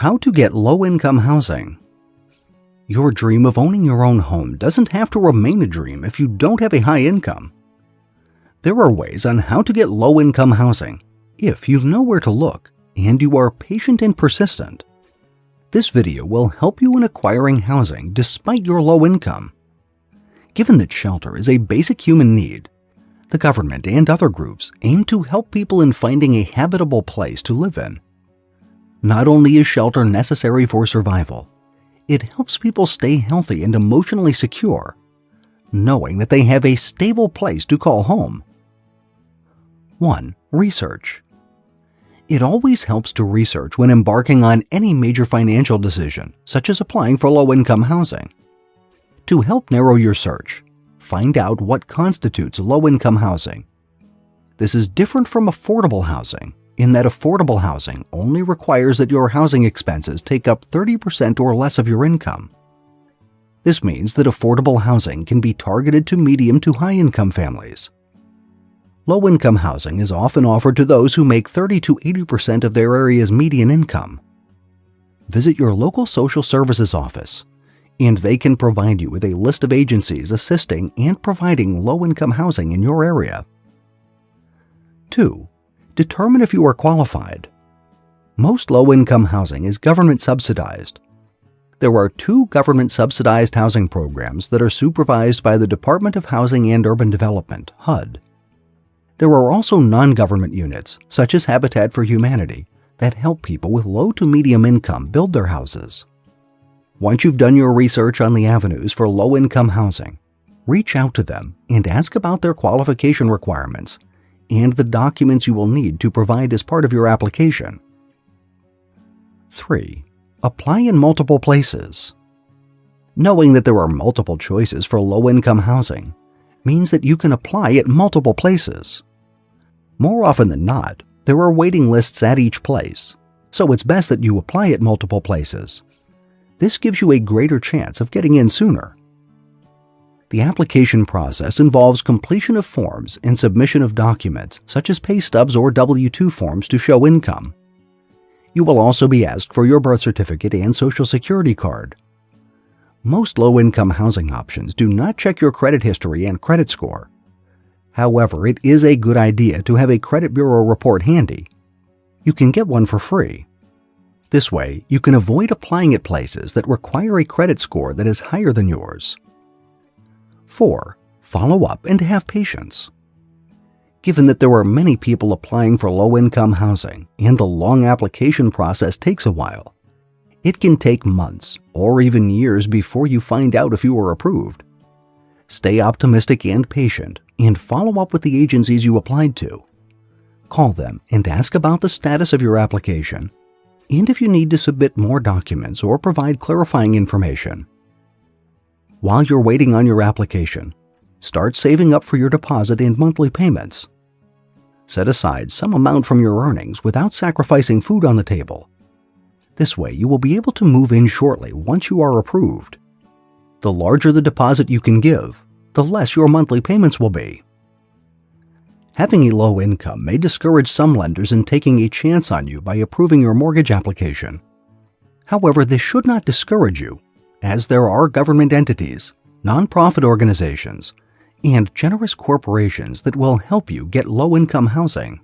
How to get low-income housing. Your dream of owning your own home doesn't have to remain a dream if you don't have a high income. There are ways on how to get low-income housing if you know where to look and you are patient and persistent. This video will help you in acquiring housing despite your low income. Given that shelter is a basic human need, the government and other groups aim to help people in finding a habitable place to live in. Not only is shelter necessary for survival, it helps people stay healthy and emotionally secure, knowing that they have a stable place to call home. 1. Research. It always helps to research when embarking on any major financial decision, such as applying for low-income housing. To help narrow your search, find out what constitutes low-income housing. This is different from affordable housing, in that affordable housing only requires that your housing expenses take up 30% or less of your income. This means that affordable housing can be targeted to medium to high-income families. Low-income housing is often offered to those who make 30 to 80% of their area's median income. Visit your local social services office, and they can provide you with a list of agencies assisting and providing low-income housing in your area. 2. Determine if you are qualified. Most low-income housing is government subsidized. There are 2 government-subsidized housing programs that are supervised by the Department of Housing and Urban Development, HUD. There are also non-government units, such as Habitat for Humanity, that help people with low to medium income build their houses. Once you've done your research on the avenues for low-income housing, reach out to them and ask about their qualification requirements and the documents you will need to provide as part of your application. 3. Apply in multiple places. Knowing that there are multiple choices for low-income housing means that you can apply at multiple places. More often than not, there are waiting lists at each place, so it's best that you apply at multiple places. This gives you a greater chance of getting in sooner. The application process involves completion of forms and submission of documents such as pay stubs or W-2 forms to show income. You will also be asked for your birth certificate and Social Security card. Most low-income housing options do not check your credit history and credit score. However, it is a good idea to have a credit bureau report handy. You can get one for free. This way, you can avoid applying at places that require a credit score that is higher than yours. 4. Follow up and have patience. Given that there are many people applying for low-income housing and the long application process takes a while, it can take months or even years before you find out if you are approved. Stay optimistic and patient and follow up with the agencies you applied to. Call them and ask about the status of your application and if you need to submit more documents or provide clarifying information. While you're waiting on your application, start saving up for your deposit and monthly payments. Set aside some amount from your earnings without sacrificing food on the table. This way, you will be able to move in shortly once you are approved. The larger the deposit you can give, the less your monthly payments will be. Having a low income may discourage some lenders in taking a chance on you by approving your mortgage application. However, this should not discourage you, as there are government entities, nonprofit organizations, and generous corporations that will help you get low-income housing.